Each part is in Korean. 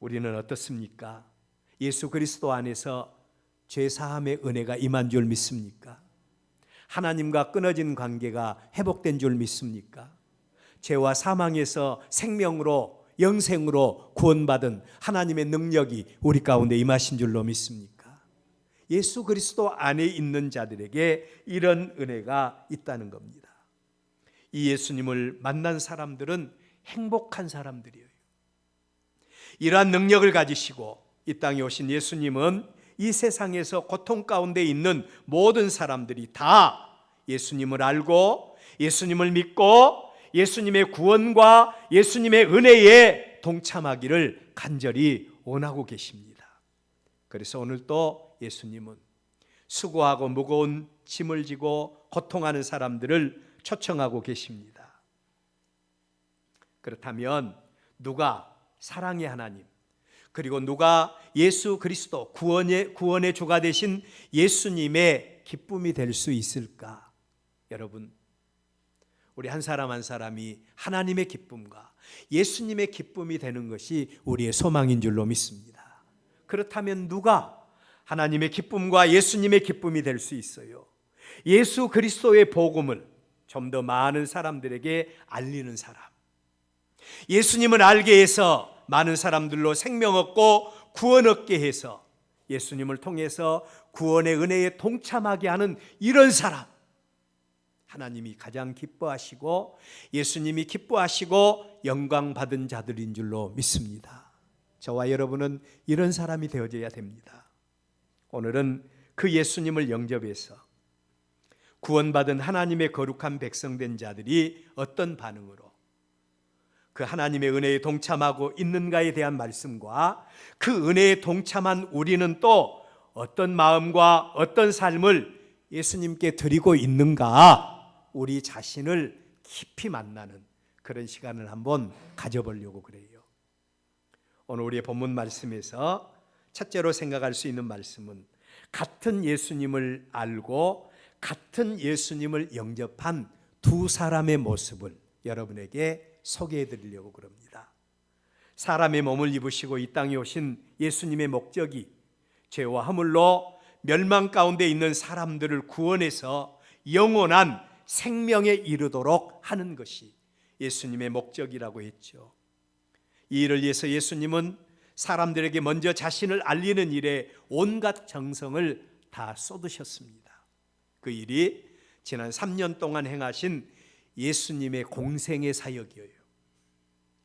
우리는 어떻습니까? 예수 그리스도 안에서 죄사함의 은혜가 임한 줄 믿습니까? 하나님과 끊어진 관계가 회복된 줄 믿습니까? 죄와 사망에서 생명으로 영생으로 구원받은 하나님의 능력이 우리 가운데 임하신 줄로 믿습니까? 예수 그리스도 안에 있는 자들에게 이런 은혜가 있다는 겁니다. 이 예수님을 만난 사람들은 행복한 사람들이에요. 이러한 능력을 가지시고 이 땅에 오신 예수님은 이 세상에서 고통 가운데 있는 모든 사람들이 다 예수님을 알고 예수님을 믿고 예수님의 구원과 예수님의 은혜에 동참하기를 간절히 원하고 계십니다. 그래서 오늘 또 예수님은 수고하고 무거운 짐을 지고 고통하는 사람들을 초청하고 계십니다. 그렇다면 누가 사랑의 하나님, 그리고 누가 예수 그리스도 구원의 주가 되신 예수님의 기쁨이 될 수 있을까? 여러분, 우리 한 사람 한 사람이 하나님의 기쁨과 예수님의 기쁨이 되는 것이 우리의 소망인 줄로 믿습니다. 그렇다면 누가 하나님의 기쁨과 예수님의 기쁨이 될 수 있어요? 예수 그리스도의 복음을 좀 더 많은 사람들에게 알리는 사람, 예수님을 알게 해서 많은 사람들로 생명 얻고 구원 얻게 해서 예수님을 통해서 구원의 은혜에 동참하게 하는 이런 사람, 하나님이 가장 기뻐하시고 예수님이 기뻐하시고 영광 받은 자들인 줄로 믿습니다. 저와 여러분은 이런 사람이 되어져야 됩니다. 오늘은 그 예수님을 영접해서 구원받은 하나님의 거룩한 백성된 자들이 어떤 반응으로 그 하나님의 은혜에 동참하고 있는가에 대한 말씀과 그 은혜에 동참한 우리는 또 어떤 마음과 어떤 삶을 예수님께 드리고 있는가, 우리 자신을 깊이 만나는 그런 시간을 한번 가져보려고 그래요. 오늘 우리의 본문 말씀에서 첫째로 생각할 수 있는 말씀은 같은 예수님을 알고 같은 예수님을 영접한 두 사람의 모습을 여러분에게 소개해 드리려고 그럽니다. 사람의 몸을 입으시고 이 땅에 오신 예수님의 목적이 죄와 허물로 멸망 가운데 있는 사람들을 구원해서 영원한 생명에 이르도록 하는 것이 예수님의 목적이라고 했죠. 이 일을 위해서 예수님은 사람들에게 먼저 자신을 알리는 일에 온갖 정성을 다 쏟으셨습니다. 그 일이 지난 3년 동안 행하신 예수님의 공생의 사역이에요.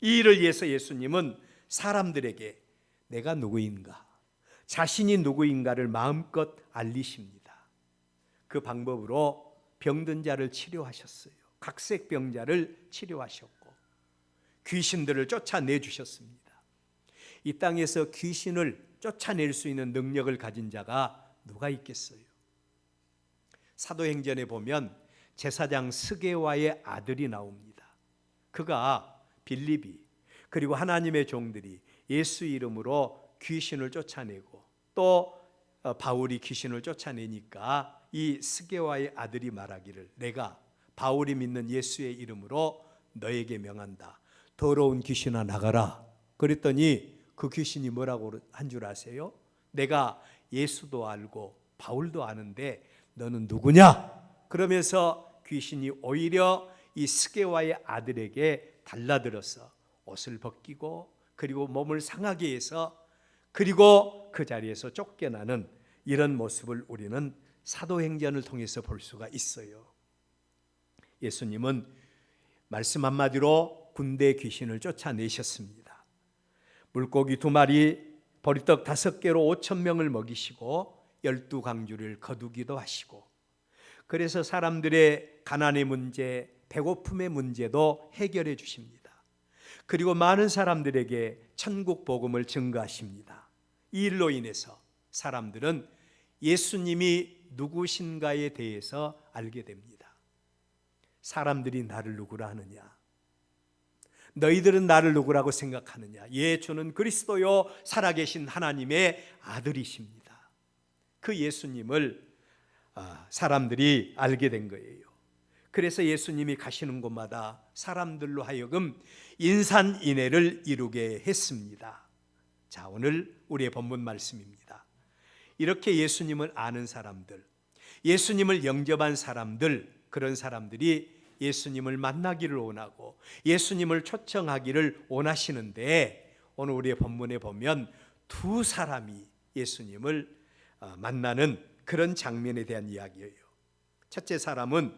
이 일을 위해서 예수님은 사람들에게 내가 누구인가, 자신이 누구인가를 마음껏 알리십니다. 그 방법으로 병든 자를 치료하셨어요. 각색병자를 치료하셨고 귀신들을 쫓아내 주셨습니다. 이 땅에서 귀신을 쫓아낼 수 있는 능력을 가진 자가 누가 있겠어요? 사도행전에 보면 제사장 스게와의 아들이 나옵니다. 그가 빌립이 그리고 하나님의 종들이 예수 이름으로 귀신을 쫓아내고 또 바울이 귀신을 쫓아내니까 이 스게와의 아들이 말하기를 내가 바울이 믿는 예수의 이름으로 너에게 명한다. 더러운 귀신아 나가라. 그랬더니 그 귀신이 뭐라고 한 줄 아세요? 내가 예수도 알고 바울도 아는데 너는 누구냐? 그러면서 귀신이 오히려 이 스게와의 아들에게 달라들어서 옷을 벗기고 그리고 몸을 상하게 해서 그리고 그 자리에서 쫓겨나는 이런 모습을 우리는 사도행전을 통해서 볼 수가 있어요. 예수님은 말씀 한마디로 군대 귀신을 쫓아내셨습니다. 물고기 2마리, 보리떡 5개로 5,000명을 먹이시고 12강주를 거두기도 하시고, 그래서 사람들의 가난의 문제, 배고픔의 문제도 해결해 주십니다. 그리고 많은 사람들에게 천국 복음을 증거하십니다. 이 일로 인해서 사람들은 예수님이 누구신가에 대해서 알게 됩니다. 사람들이 나를 누구라 하느냐? 너희들은 나를 누구라고 생각하느냐? 예, 주는 그리스도요 살아계신 하나님의 아들이십니다. 그 예수님을 사람들이 알게 된 거예요. 그래서 예수님이 가시는 곳마다 사람들로 하여금 인산인해를 이루게 했습니다. 자, 오늘 우리의 본문 말씀입니다. 이렇게 예수님을 아는 사람들, 예수님을 영접한 사람들, 그런 사람들이 예수님을 만나기를 원하고 예수님을 초청하기를 원하시는데, 오늘 우리의 본문에 보면 두 사람이 예수님을 만나는 그런 장면에 대한 이야기예요. 첫째 사람은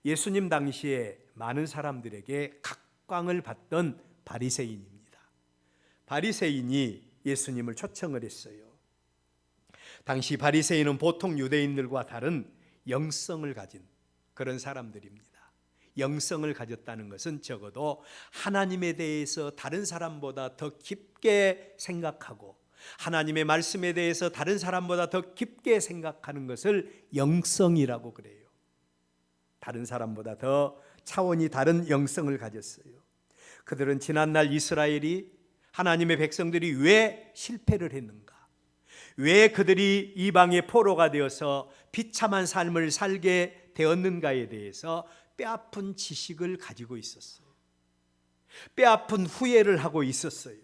예수님 당시에 많은 사람들에게 각광을 받던 바리새인입니다. 바리새인이 예수님을 초청을 했어요. 당시 바리새인은 보통 유대인들과 다른 영성을 가진 그런 사람들입니다. 영성을 가졌다는 것은 적어도 하나님에 대해서 다른 사람보다 더 깊게 생각하고 하나님의 말씀에 대해서 다른 사람보다 더 깊게 생각하는 것을 영성이라고 그래요. 다른 사람보다 더 차원이 다른 영성을 가졌어요. 그들은 지난날 이스라엘이, 하나님의 백성들이 왜 실패를 했는가, 왜 그들이 이방의 포로가 되어서 비참한 삶을 살게 되었는가에 대해서 뼈아픈 지식을 가지고 있었어요. 뼈아픈 후회를 하고 있었어요.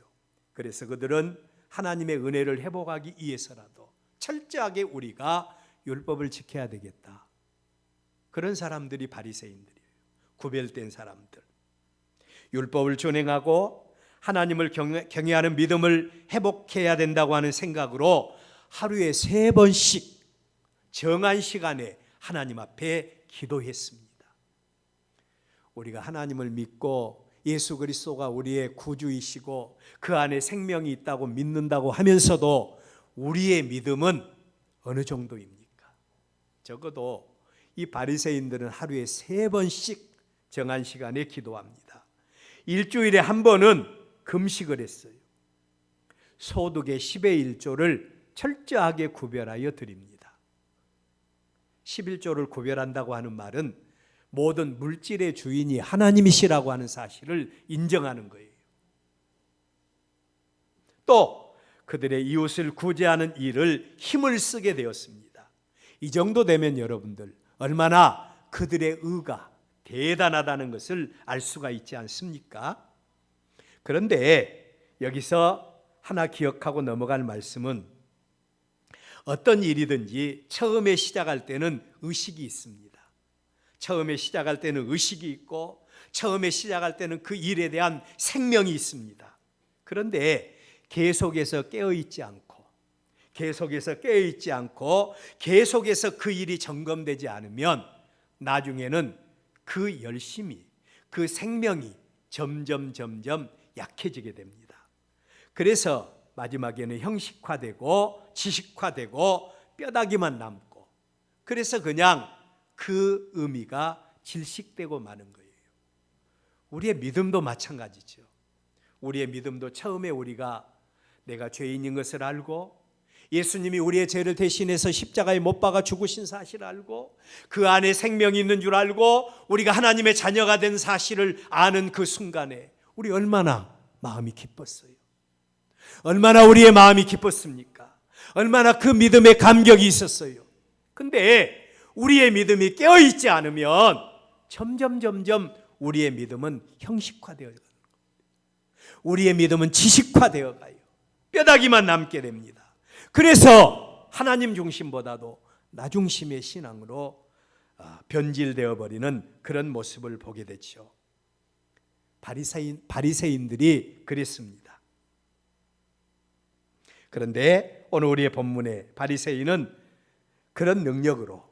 그래서 그들은 하나님의 은혜를 회복하기 위해서라도 철저하게 우리가 율법을 지켜야 되겠다, 그런 사람들이 바리새인들이에요. 구별된 사람들, 율법을 준행하고 하나님을 경외하는 믿음을 회복해야 된다고 하는 생각으로 하루에 3번씩 정한 시간에 하나님 앞에 기도했습니다. 우리가 하나님을 믿고 예수 그리스도가 우리의 구주이시고 그 안에 생명이 있다고 믿는다고 하면서도 우리의 믿음은 어느 정도입니까? 적어도 이 바리새인들은 하루에 3번씩 정한 시간에 기도합니다. 일주일에 한 번은 금식을 했어요. 소득의 10의 1조를 철저하게 구별하여 드립니다. 11조를 구별한다고 하는 말은 모든 물질의 주인이 하나님이시라고 하는 사실을 인정하는 거예요. 또 그들의 이웃을 구제하는 일을 힘을 쓰게 되었습니다. 이 정도 되면 여러분들 얼마나 그들의 의가 대단하다는 것을 알 수가 있지 않습니까? 그런데 여기서 하나 기억하고 넘어갈 말씀은, 어떤 일이든지 처음에 시작할 때는 의식이 있습니다. 처음에 시작할 때는 의식이 있고 처음에 시작할 때는 그 일에 대한 생명이 있습니다. 그런데 계속해서 깨어있지 않고 계속해서 그 일이 점검되지 않으면 나중에는 그 열심이, 그 생명이 점점 약해지게 됩니다. 그래서 마지막에는 형식화되고 지식화되고 뼈다귀만 남고, 그래서 그냥 그 의미가 질식되고 마는 거예요. 우리의 믿음도 마찬가지죠. 우리의 믿음도 처음에 우리가 내가 죄인인 것을 알고 예수님이 우리의 죄를 대신해서 십자가에 못 박아 죽으신 사실을 알고 그 안에 생명이 있는 줄 알고 우리가 하나님의 자녀가 된 사실을 아는 그 순간에 우리 얼마나 마음이 기뻤어요. 얼마나 우리의 마음이 기뻤습니까? 얼마나 그 믿음에 감격이 있었어요. 근데 우리의 믿음이 깨어있지 않으면 점점 우리의 믿음은 형식화되어 가요. 우리의 믿음은 지식화되어 가요. 뼈다귀만 남게 됩니다. 그래서 하나님 중심보다도 나 중심의 신앙으로 변질되어 버리는 그런 모습을 보게 됐죠. 바리새인들이 그랬습니다. 그런데 오늘 우리의 본문에 바리새인은 그런 능력으로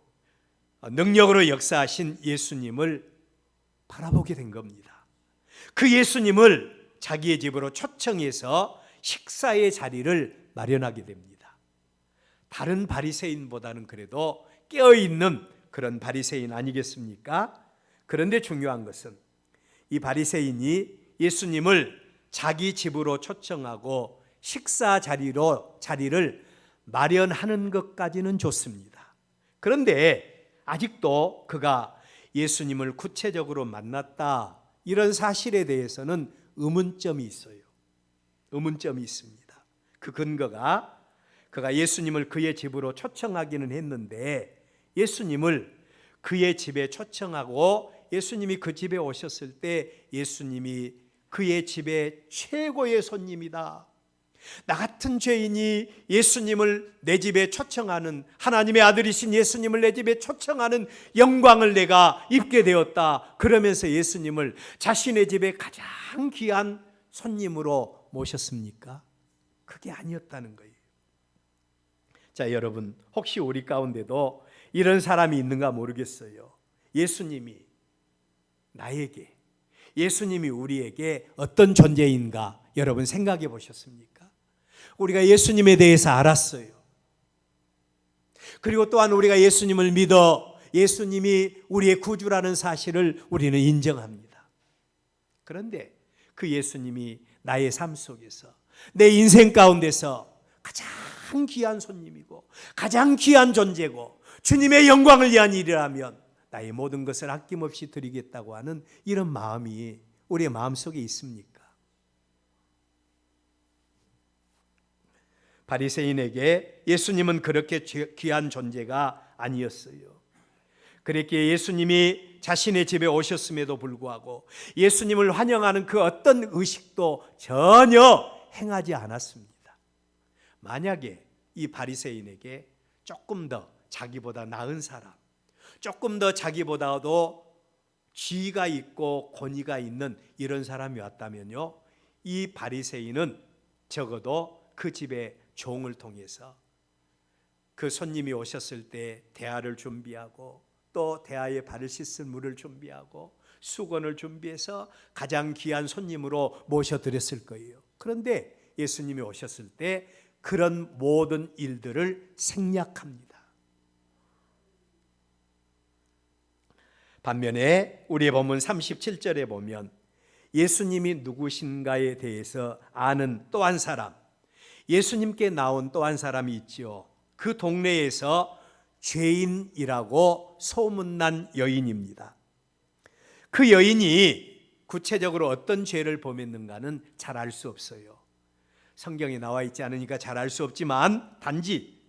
역사하신 예수님을 바라보게 된 겁니다. 그 예수님을 자기의 집으로 초청해서 식사의 자리를 마련하게 됩니다. 다른 바리새인보다는 그래도 깨어있는 그런 바리새인 아니겠습니까? 그런데 중요한 것은 이 바리새인이 예수님을 자기 집으로 초청하고 식사 자리를 마련하는 것까지는 좋습니다. 그런데 아직도 그가 예수님을 구체적으로 만났다, 이런 사실에 대해서는 의문점이 있어요. 의문점이 있습니다. 그 근거가 그가 예수님을 그의 집으로 초청하기는 했는데 예수님을 그의 집에 초청하고 예수님이 그 집에 오셨을 때 예수님이 그의 집의 최고의 손님이다, 나 같은 죄인이 예수님을 내 집에 초청하는, 하나님의 아들이신 예수님을 내 집에 초청하는 영광을 내가 입게 되었다. 그러면서 예수님을 자신의 집에 가장 귀한 손님으로 모셨습니까? 그게 아니었다는 거예요. 자, 여러분, 혹시 우리 가운데도 이런 사람이 있는가 모르겠어요. 예수님이 나에게, 예수님이 우리에게 어떤 존재인가 여러분 생각해 보셨습니까? 우리가 예수님에 대해서 알았어요. 그리고 또한 우리가 예수님을 믿어 예수님이 우리의 구주라는 사실을 우리는 인정합니다. 그런데 그 예수님이 나의 삶 속에서, 내 인생 가운데서 가장 귀한 손님이고 가장 귀한 존재고 주님의 영광을 위한 일이라면 나의 모든 것을 아낌없이 드리겠다고 하는 이런 마음이 우리의 마음속에 있습니까? 바리새인에게 예수님은 그렇게 귀한 존재가 아니었어요. 그랬기에 예수님이 자신의 집에 오셨음에도 불구하고 예수님을 환영하는 그 어떤 의식도 전혀 행하지 않았습니다. 만약에 이 바리새인에게 조금 더 자기보다 나은 사람, 조금 더 자기보다도 지위가 있고 권위가 있는 이런 사람이 왔다면요, 이 바리새인은 적어도 그 집의 종을 통해서 그 손님이 오셨을 때 대화를 준비하고 또 대화에 발을 씻을 물을 준비하고 수건을 준비해서 가장 귀한 손님으로 모셔드렸을 거예요. 그런데 예수님이 오셨을 때 그런 모든 일들을 생략합니다. 반면에 우리의 본문 37절에 보면 예수님이 누구신가에 대해서 아는 또 한 사람, 예수님께 나온 또 한 사람이 있지요. 그 동네에서 죄인이라고 소문난 여인입니다. 그 여인이 구체적으로 어떤 죄를 범했는가는 잘 알 수 없어요. 성경에 나와 있지 않으니까 잘 알 수 없지만 단지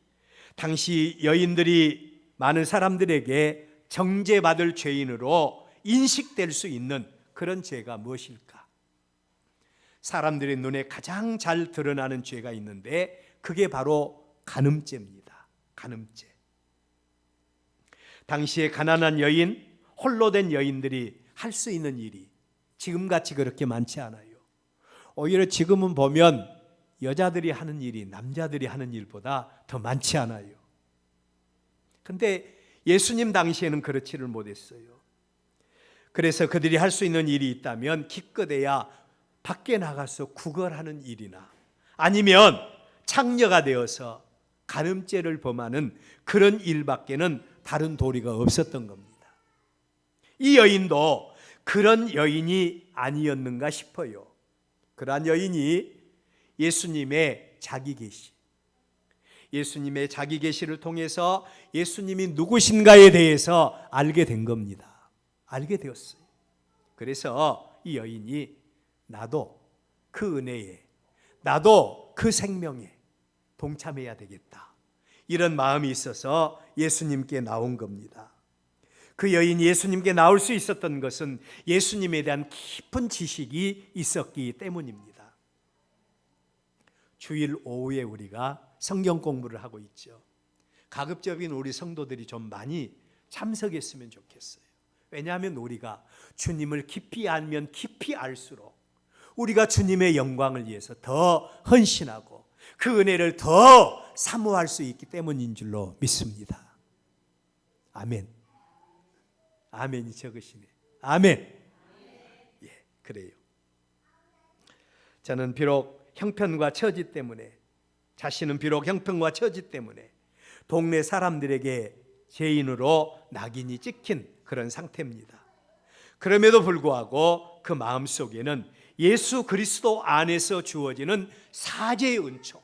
당시 여인들이 많은 사람들에게 정죄받을 죄인으로 인식될 수 있는 그런 죄가 무엇일까? 사람들의 눈에 가장 잘 드러나는 죄가 있는데 그게 바로 간음죄입니다. 간음죄. 당시에 가난한 여인, 홀로 된 여인들이 할 수 있는 일이 지금같이 그렇게 많지 않아요. 오히려 지금은 보면 여자들이 하는 일이 남자들이 하는 일보다 더 많지 않아요. 근데 예수님 당시에는 그렇지를 못했어요. 그래서 그들이 할 수 있는 일이 있다면 기껏해야 밖에 나가서 구걸하는 일이나 아니면 창녀가 되어서 간음죄를 범하는 그런 일밖에는 다른 도리가 없었던 겁니다. 이 여인도 그런 여인이 아니었는가 싶어요. 그러한 여인이 예수님의 자기 계시, 예수님의 자기 계시를 통해서 예수님이 누구신가에 대해서 알게 된 겁니다. 알게 되었어요. 그래서 이 여인이 나도 그 은혜에, 나도 그 생명에 동참해야 되겠다, 이런 마음이 있어서 예수님께 나온 겁니다. 그 여인이 예수님께 나올 수 있었던 것은 예수님에 대한 깊은 지식이 있었기 때문입니다. 주일 오후에 우리가 성경 공부를 하고 있죠. 가급적인 우리 성도들이 좀 많이 참석했으면 좋겠어요. 왜냐하면 우리가 주님을 깊이 알면 깊이 알수록 우리가 주님의 영광을 위해서 더 헌신하고 그 은혜를 더 사모할 수 있기 때문인 줄로 믿습니다. 아멘. 아멘이 적으시네. 아멘. 예, 그래요. 저는 비록 형편과 처지 때문에, 자신은 비록 형편과 처지 때문에 동네 사람들에게 죄인으로 낙인이 찍힌 그런 상태입니다. 그럼에도 불구하고 그 마음속에는 예수 그리스도 안에서 주어지는 사죄의 은총,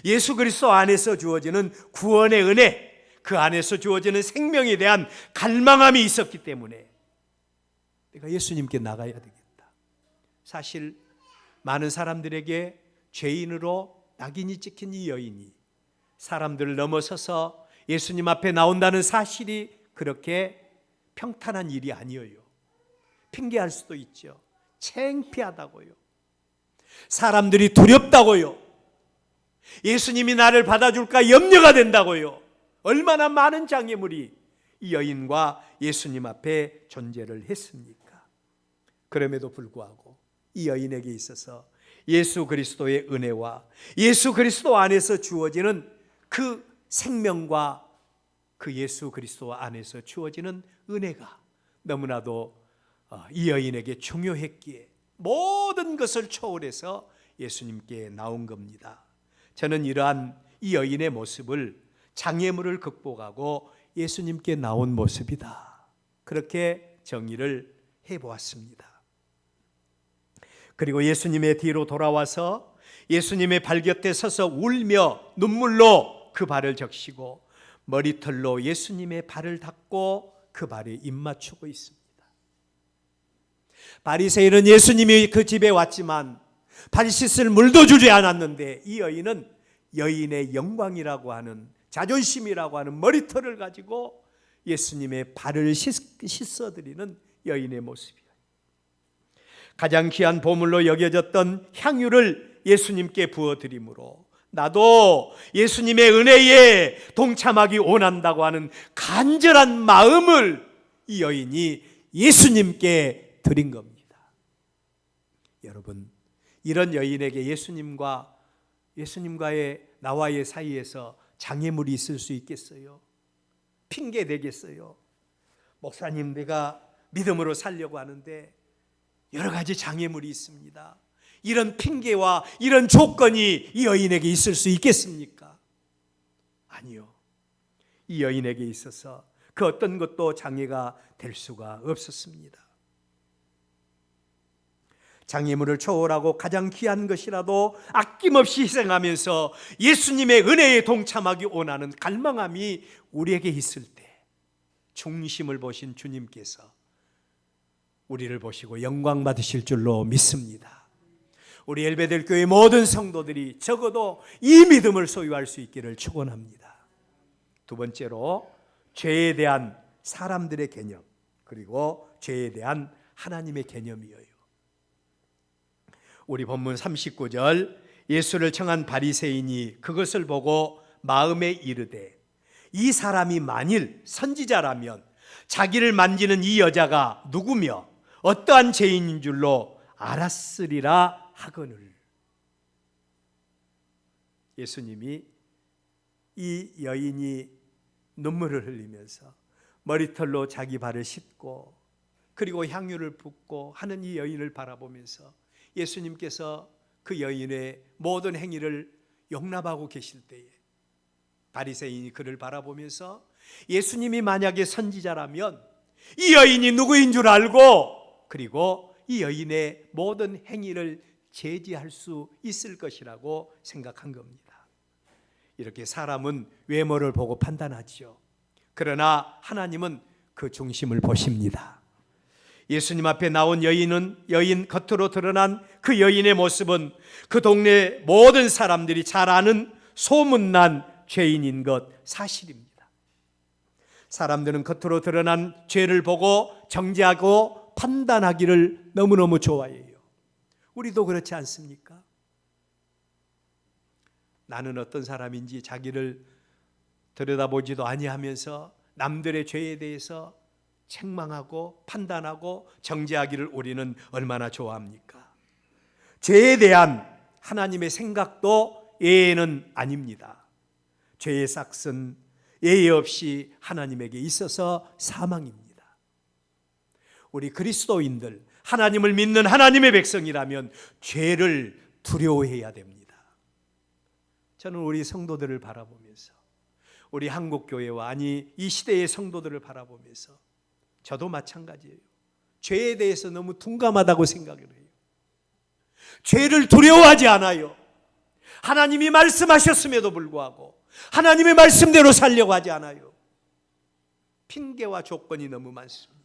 예수 그리스도 안에서 주어지는 구원의 은혜, 그 안에서 주어지는 생명에 대한 갈망함이 있었기 때문에 내가 예수님께 나가야 되겠다. 사실 많은 사람들에게 죄인으로 낙인이 찍힌 이 여인이 사람들을 넘어서서 예수님 앞에 나온다는 사실이 그렇게 평탄한 일이 아니에요. 핑계할 수도 있죠. 창피하다고요. 사람들이 두렵다고요. 예수님이 나를 받아줄까 염려가 된다고요. 얼마나 많은 장애물이 이 여인과 예수님 앞에 존재를 했습니까? 그럼에도 불구하고 이 여인에게 있어서 예수 그리스도의 은혜와 예수 그리스도 안에서 주어지는 그 생명과 그 예수 그리스도 안에서 주어지는 은혜가 너무나도 이 여인에게 중요했기에 모든 것을 초월해서 예수님께 나온 겁니다. 저는 이러한 이 여인의 모습을 장애물을 극복하고 예수님께 나온 모습이다, 그렇게 정의를 해보았습니다. 그리고 예수님의 뒤로 돌아와서 예수님의 발 곁에 서서 울며 눈물로 그 발을 적시고 머리털로 예수님의 발을 닦고 그 발에 입 맞추고 있습니다. 바리새인은 예수님이 그 집에 왔지만 발 씻을 물도 주지 않았는데 이 여인은 여인의 영광이라고 하는, 자존심이라고 하는 머리털을 가지고 예수님의 발을 씻어드리는 여인의 모습이에요. 가장 귀한 보물로 여겨졌던 향유를 예수님께 부어드림으로 나도 예수님의 은혜에 동참하기 원한다고 하는 간절한 마음을 이 여인이 예수님께 드린 겁니다. 여러분, 이런 여인에게 예수님과의 나와의 사이에서 장애물이 있을 수 있겠어요? 핑계 되겠어요? 목사님, 내가 믿음으로 살려고 하는데 여러 가지 장애물이 있습니다. 이런 핑계와 이런 조건이 이 여인에게 있을 수 있겠습니까? 아니요. 이 여인에게 있어서 그 어떤 것도 장애가 될 수가 없었습니다. 장애물을 초월하고 가장 귀한 것이라도 아낌없이 희생하면서 예수님의 은혜에 동참하기 원하는 갈망함이 우리에게 있을 때 중심을 보신 주님께서 우리를 보시고 영광 받으실 줄로 믿습니다. 우리 엘베델 교회 모든 성도들이 적어도 이 믿음을 소유할 수 있기를 축원합니다. 두 번째로 죄에 대한 사람들의 개념, 그리고 죄에 대한 하나님의 개념이에요. 우리 본문 39절, 예수를 청한 바리새인이 그것을 보고 마음에 이르되 이 사람이 만일 선지자라면 자기를 만지는 이 여자가 누구며 어떠한 죄인인 줄로 알았으리라 하거늘. 예수님이 이 여인이 눈물을 흘리면서 머리털로 자기 발을 씻고 그리고 향유를 붓고 하는 이 여인을 바라보면서 예수님께서 그 여인의 모든 행위를 용납하고 계실 때에 바리새인이 그를 바라보면서 예수님이 만약에 선지자라면 이 여인이 누구인 줄 알고 그리고 이 여인의 모든 행위를 제지할 수 있을 것이라고 생각한 겁니다. 이렇게 사람은 외모를 보고 판단하지요. 그러나 하나님은 그 중심을 보십니다. 예수님 앞에 나온 여인 겉으로 드러난 그 여인의 모습은 그 동네 모든 사람들이 잘 아는 소문난 죄인인 것 사실입니다. 사람들은 겉으로 드러난 죄를 보고 정죄하고 판단하기를 너무너무 좋아해요. 우리도 그렇지 않습니까? 나는 어떤 사람인지 자기를 들여다보지도 아니하면서 남들의 죄에 대해서 책망하고 판단하고 정죄하기를 우리는 얼마나 좋아합니까? 죄에 대한 하나님의 생각도 예외는 아닙니다. 죄의 삭은 예외 없이 하나님에게 있어서 사망입니다. 우리 그리스도인들, 하나님을 믿는 하나님의 백성이라면 죄를 두려워해야 됩니다. 저는 우리 성도들을 바라보면서, 우리 한국교회와 아니 이 시대의 성도들을 바라보면서 저도 마찬가지예요. 죄에 대해서 너무 둔감하다고 생각을 해요. 죄를 두려워하지 않아요. 하나님이 말씀하셨음에도 불구하고 하나님의 말씀대로 살려고 하지 않아요. 핑계와 조건이 너무 많습니다.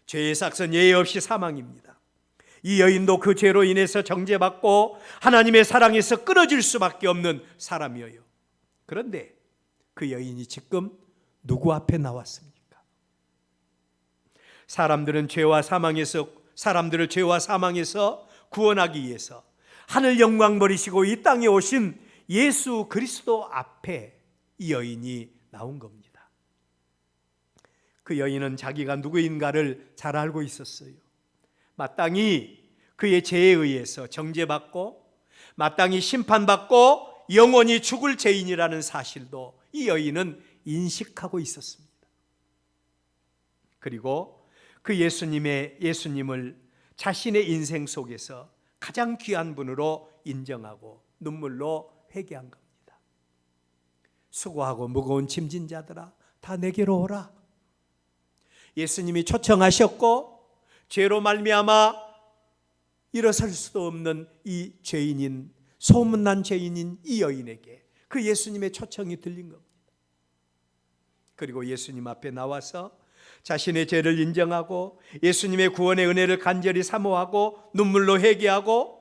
죄의 삭은 예외 없이 사망입니다. 이 여인도 그 죄로 인해서 정죄받고 하나님의 사랑에서 끊어질 수밖에 없는 사람이에요. 그런데 그 여인이 지금 누구 앞에 나왔습니까? 사람들을 죄와 사망에서 구원하기 위해서 하늘 영광 버리시고 이 땅에 오신 예수 그리스도 앞에 이 여인이 나온 겁니다. 그 여인은 자기가 누구인가를 잘 알고 있었어요. 마땅히 그의 죄에 의해서 정죄받고 마땅히 심판받고 영원히 죽을 죄인이라는 사실도 이 여인은 인식하고 있었습니다. 그리고 그 예수님을 자신의 인생 속에서 가장 귀한 분으로 인정하고 눈물로 회개한 겁니다. 수고하고 무거운 짐진 자들아 다 내게로 오라. 예수님이 초청하셨고 죄로 말미암아 일어설 수도 없는 이 죄인인, 소문난 죄인인 이 여인에게 그 예수님의 초청이 들린 겁니다. 그리고 예수님 앞에 나와서 자신의 죄를 인정하고 예수님의 구원의 은혜를 간절히 사모하고 눈물로 회개하고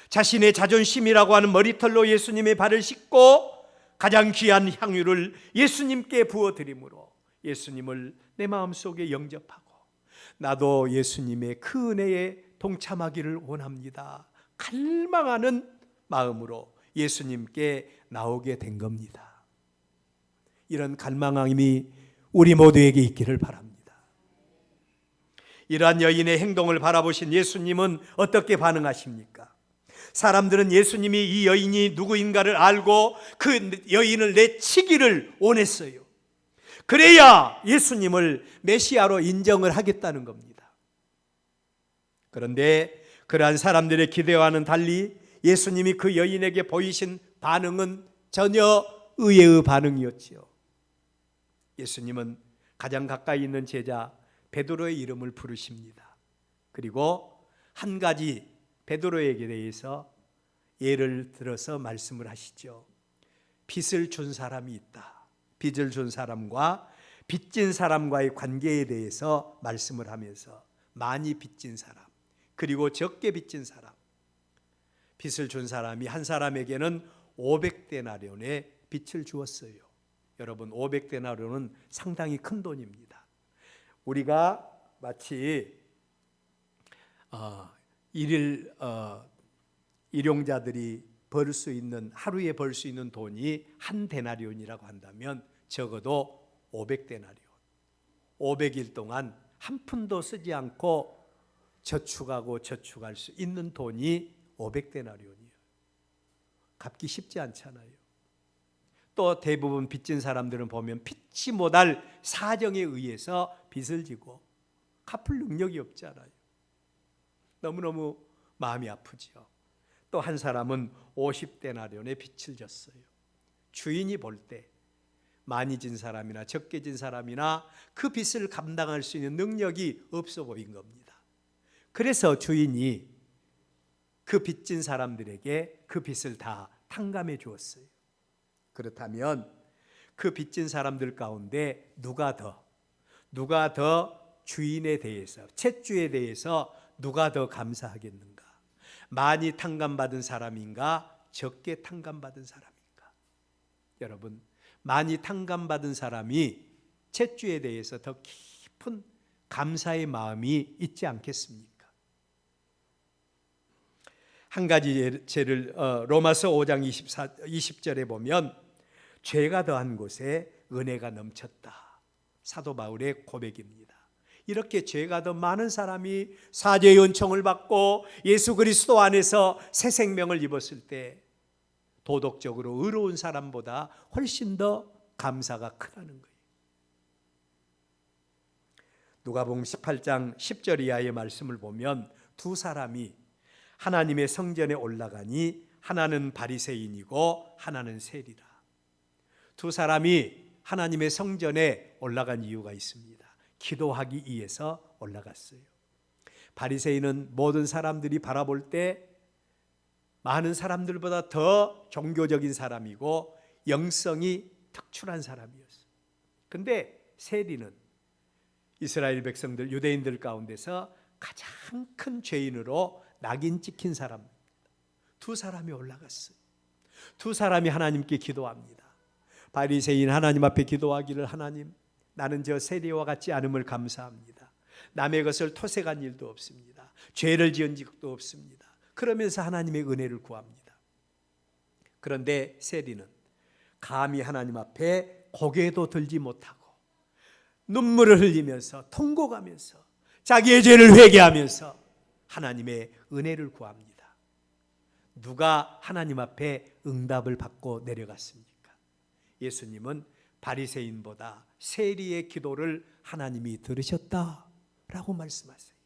자신의 자존심이라고 하는 머리털로 예수님의 발을 씻고 가장 귀한 향유를 예수님께 부어드림으로 예수님을 내 마음속에 영접하고 나도 예수님의 그 은혜에 동참하기를 원합니다. 갈망하는 마음으로 예수님께 나오게 된 겁니다. 이런 갈망함이 우리 모두에게 있기를 바랍니다. 이러한 여인의 행동을 바라보신 예수님은 어떻게 반응하십니까? 사람들은 예수님이 이 여인이 누구인가를 알고 그 여인을 내치기를 원했어요. 그래야 예수님을 메시아로 인정을 하겠다는 겁니다. 그런데 그러한 사람들의 기대와는 달리 예수님이 그 여인에게 보이신 반응은 전혀 의외의 반응이었지요. 예수님은 가장 가까이 있는 제자 베드로의 이름을 부르십니다. 그리고 한 가지 베드로에게 대해서 예를 들어서 말씀을 하시죠. 빚을 준 사람이 있다. 빚을 준 사람과 빚진 사람과의 관계에 대해서 말씀을 하면서 많이 빚진 사람 그리고 적게 빚진 사람, 빚을 준 사람이 한 사람에게는 500데나리온의 빚을 주었어요. 여러분 500데나리온은 상당히 큰 돈입니다. 우리가 마치 일용자들이 벌 수 있는 하루에 벌 수 있는 돈이 한 데나리온이라고 한다면 적어도 500데나리온 500일 동안 한 푼도 쓰지 않고 저축하고 저축할 수 있는 돈이 500데나리온이에요. 갚기 쉽지 않잖아요. 또 대부분 빚진 사람들은 보면 피치 못할 사정에 의해서 빚을 지고 갚을 능력이 없잖아요. 너무너무 마음이 아프죠. 또 한 사람은 50데나리온의 빚을 졌어요. 주인이 볼 때 많이 진 사람이나 적게 진 사람이나 그 빚을 감당할 수 있는 능력이 없어 보인 겁니다. 그래서 주인이 그 빚진 사람들에게 그 빚을 다 탕감해 주었어요. 그렇다면 그 빚진 사람들 가운데 누가 더 주인에 대해서, 채주에 대해서 누가 더 감사하겠는가? 많이 탕감받은 사람인가? 적게 탕감받은 사람인가? 여러분, 많이 탕감받은 사람이 채주에 대해서 더 깊은 감사의 마음이 있지 않겠습니까? 한 가지 예를 로마서 5장 20절에 보면 죄가 더한 곳에 은혜가 넘쳤다. 사도 바울의 고백입니다. 이렇게 죄가 더 많은 사람이 사죄의 은총을 받고 예수 그리스도 안에서 새 생명을 입었을 때 도덕적으로 의로운 사람보다 훨씬 더 감사가 크다는 거예요. 누가복음 18장 10절 이하의 말씀을 보면 두 사람이 하나님의 성전에 올라가니 하나는 바리새인이고 하나는 세리라. 두 사람이 하나님의 성전에 올라간 이유가 있습니다. 기도하기 위해서 올라갔어요. 바리새인은 모든 사람들이 바라볼 때 많은 사람들보다 더 종교적인 사람이고 영성이 특출한 사람이었어요. 그런데 세리는 이스라엘 백성들, 유대인들 가운데서 가장 큰 죄인으로 낙인 찍힌 사람입니다. 두 사람이 올라갔어요. 두 사람이 하나님께 기도합니다. 바리새인 하나님 앞에 기도하기를, 하나님, 나는 저 세리와 같지 않음을 감사합니다. 남의 것을 토색한 일도 없습니다. 죄를 지은 적도 없습니다. 그러면서 하나님의 은혜를 구합니다. 그런데 세리는 감히 하나님 앞에 고개도 들지 못하고 눈물을 흘리면서 통곡하면서 자기의 죄를 회개하면서 하나님의 은혜를 구합니다. 누가 하나님 앞에 응답을 받고 내려갔습니까? 예수님은 바리새인보다 세리의 기도를 하나님이 들으셨다라고 말씀하세요.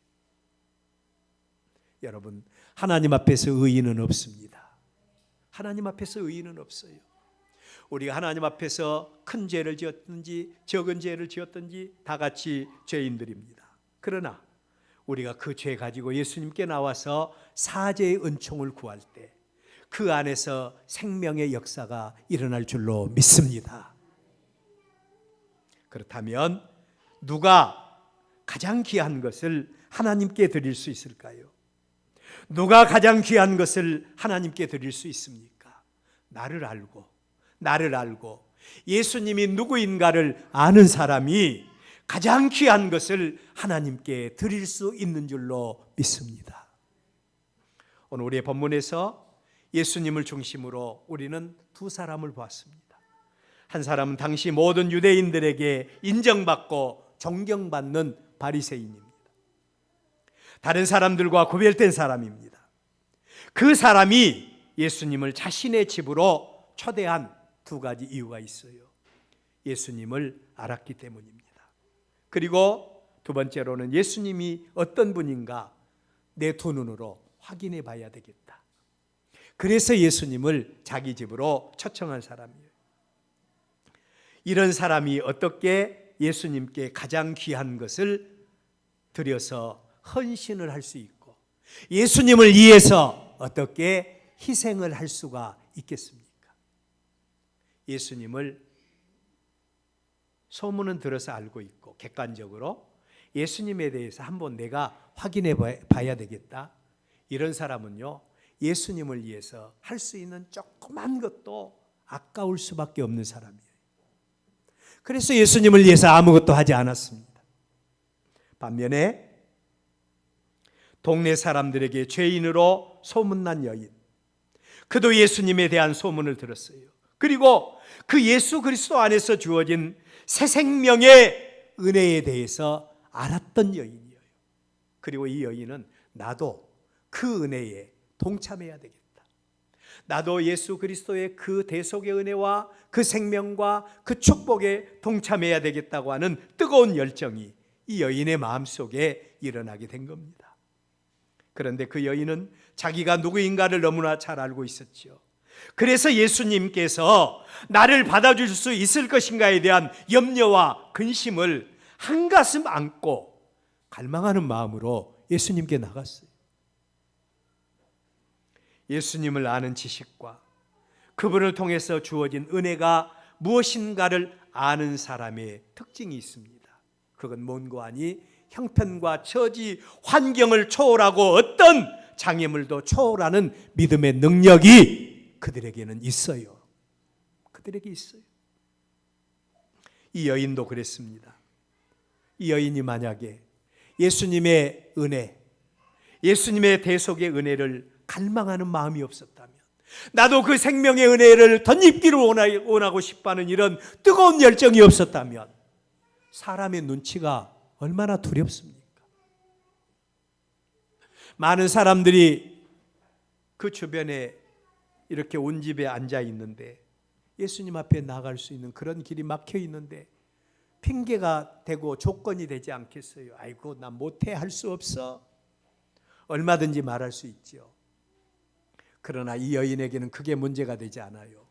여러분, 하나님 앞에서 의인은 없습니다. 하나님 앞에서 의인은 없어요. 우리가 하나님 앞에서 큰 죄를 지었든지 적은 죄를 지었든지 다 같이 죄인들입니다. 그러나 우리가 그 죄 가지고 예수님께 나와서 사죄의 은총을 구할 때 그 안에서 생명의 역사가 일어날 줄로 믿습니다. 그렇다면 누가 가장 귀한 것을 하나님께 드릴 수 있을까요? 누가 가장 귀한 것을 하나님께 드릴 수 있습니까? 나를 알고 예수님이 누구인가를 아는 사람이 가장 귀한 것을 하나님께 드릴 수 있는 줄로 믿습니다. 오늘 우리의 본문에서 예수님을 중심으로 우리는 두 사람을 보았습니다. 한 사람은 당시 모든 유대인들에게 인정받고 존경받는 바리새인입니다. 다른 사람들과 구별된 사람입니다. 그 사람이 예수님을 자신의 집으로 초대한 두 가지 이유가 있어요. 예수님을 알았기 때문입니다. 그리고 두 번째로는 예수님이 어떤 분인가 내 두 눈으로 확인해 봐야 되겠다. 그래서 예수님을 자기 집으로 초청한 사람이에요. 이런 사람이 어떻게 예수님께 가장 귀한 것을 드려서 헌신을 할 수 있고 예수님을 위해서 어떻게 희생을 할 수가 있겠습니까? 예수님을 소문은 들어서 알고 있고 객관적으로 예수님에 대해서 한번 내가 확인해 봐야 되겠다. 이런 사람은요, 예수님을 위해서 할 수 있는 조그만 것도 아까울 수밖에 없는 사람이에요. 그래서 예수님을 위해서 아무것도 하지 않았습니다. 반면에 동네 사람들에게 죄인으로 소문난 여인, 그도 예수님에 대한 소문을 들었어요. 그리고 그 예수 그리스도 안에서 주어진 새 생명의 은혜에 대해서 알았던 여인이에요. 그리고 이 여인은 나도 그 은혜에 동참해야 되겠다. 나도 예수 그리스도의 그 대속의 은혜와 그 생명과 그 축복에 동참해야 되겠다고 하는 뜨거운 열정이 이 여인의 마음속에 일어나게 된 겁니다. 그런데 그 여인은 자기가 누구인가를 너무나 잘 알고 있었죠. 그래서 예수님께서 나를 받아줄 수 있을 것인가에 대한 염려와 근심을 한가슴 안고 갈망하는 마음으로 예수님께 나갔어요. 예수님을 아는 지식과 그분을 통해서 주어진 은혜가 무엇인가를 아는 사람의 특징이 있습니다. 그건 뭔고 하니 형편과 처지, 환경을 초월하고 어떤 장애물도 초월하는 믿음의 능력이 그들에게는 있어요. 그들에게 있어요. 이 여인도 그랬습니다. 이 여인이 만약에 예수님의 은혜, 예수님의 대속의 은혜를 갈망하는 마음이 없었다면, 나도 그 생명의 은혜를 덧입기를 원하고 싶어하는 이런 뜨거운 열정이 없었다면 사람의 눈치가 얼마나 두렵습니까? 많은 사람들이 그 주변에 이렇게 온 집에 앉아 있는데 예수님 앞에 나갈 수 있는 그런 길이 막혀 있는데 핑계가 되고 조건이 되지 않겠어요? 아이고, 나 못해, 할 수 없어. 얼마든지 말할 수 있죠. 그러나 이 여인에게는 그게 문제가 되지 않아요.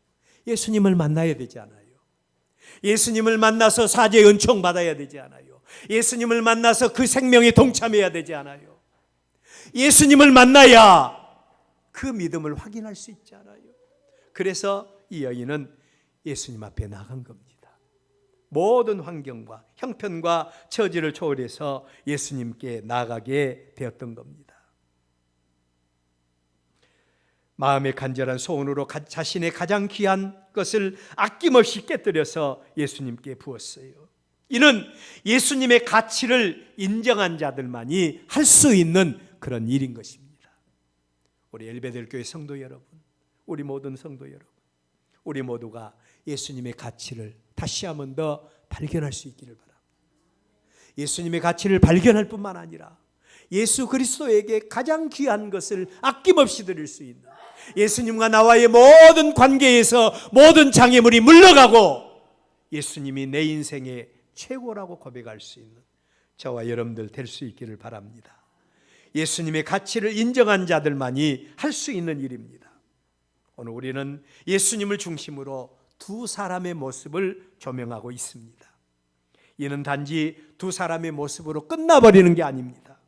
예수님을 만나야 되지 않아요. 예수님을 만나서 사죄의 은총 받아야 되지 않아요. 예수님을 만나서 그 생명에 동참해야 되지 않아요. 예수님을 만나야 그 믿음을 확인할 수 있지 않아요. 그래서 이 여인은 예수님 앞에 나간 겁니다. 모든 환경과 형편과 처지를 초월해서 예수님께 나가게 되었던 겁니다. 마음의 간절한 소원으로 자신의 가장 귀한 것을 아낌없이 깨뜨려서 예수님께 부었어요. 이는 예수님의 가치를 인정한 자들만이 할 수 있는 그런 일인 것입니다. 우리 엘베델교회 성도 여러분, 우리 모든 성도 여러분, 우리 모두가 예수님의 가치를 다시 한번 더 발견할 수 있기를 바랍니다. 예수님의 가치를 발견할 뿐만 아니라 예수 그리스도에게 가장 귀한 것을 아낌없이 드릴 수 있는, 예수님과 나와의 모든 관계에서 모든 장애물이 물러가고 예수님이 내 인생의 최고라고 고백할 수 있는 저와 여러분들 될 수 있기를 바랍니다. 예수님의 가치를 인정한 자들만이 할 수 있는 일입니다. 오늘 우리는 예수님을 중심으로 두 사람의 모습을 조명하고 있습니다. 이는 단지 두 사람의 모습으로 끝나버리는 게 아닙니다.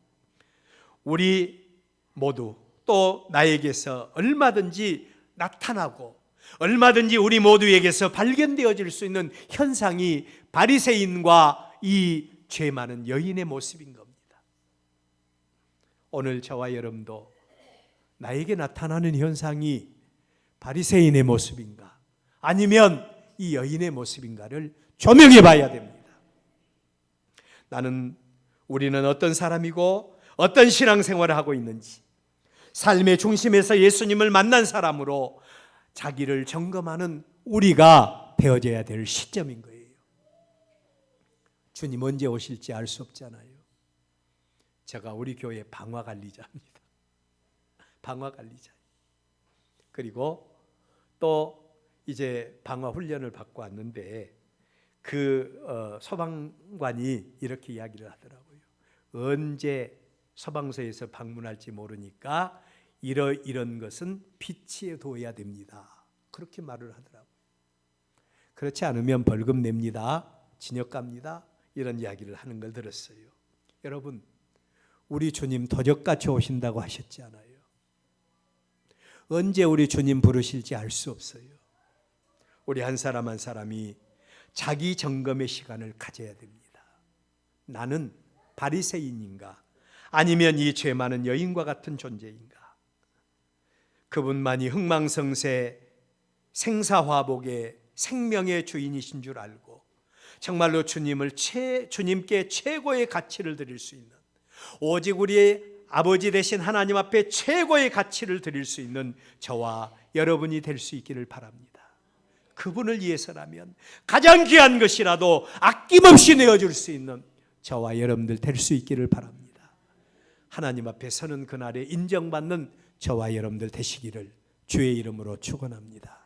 우리 모두 또 나에게서 얼마든지 나타나고 얼마든지 우리 모두에게서 발견되어질 수 있는 현상이 바리새인과 이 죄 많은 여인의 모습인 겁니다. 오늘 저와 여러분도 나에게 나타나는 현상이 바리새인의 모습인가 아니면 이 여인의 모습인가를 조명해 봐야 됩니다. 우리는 어떤 사람이고 어떤 신앙생활을 하고 있는지, 삶의 중심에서 예수님을 만난 사람으로 자기를 점검하는 우리가 되어져야 될 시점인 거예요. 주님 언제 오실지 알 수 없잖아요. 제가 우리 교회 방화관리자입니다. 방화관리자. 그리고 또 이제 방화훈련을 받고 왔는데 그 소방관이 이렇게 이야기를 하더라고요. 언제 소방서에서 방문할지 모르니까 이런 것은 피치해 둬야 됩니다. 그렇게 말을 하더라고요. 그렇지 않으면 벌금 냅니다. 징역 갑니다. 이런 이야기를 하는 걸 들었어요. 여러분, 우리 주님 도적같이 오신다고 하셨잖아요. 언제 우리 주님 부르실지 알 수 없어요. 우리 한 사람 한 사람이 자기 점검의 시간을 가져야 됩니다. 나는 바리새인인가 아니면 이 죄 많은 여인과 같은 존재인가? 그분만이 흥망성쇠 생사화복의 생명의 주인이신 줄 알고 정말로 주님께 최고의 가치를 드릴 수 있는, 오직 우리의 아버지 되신 하나님 앞에 최고의 가치를 드릴 수 있는 저와 여러분이 될 수 있기를 바랍니다. 그분을 위해서라면 가장 귀한 것이라도 아낌없이 내어줄 수 있는 저와 여러분들 될 수 있기를 바랍니다. 하나님 앞에 서는 그날에 인정받는 저와 여러분들 되시기를 주의 이름으로 축원합니다.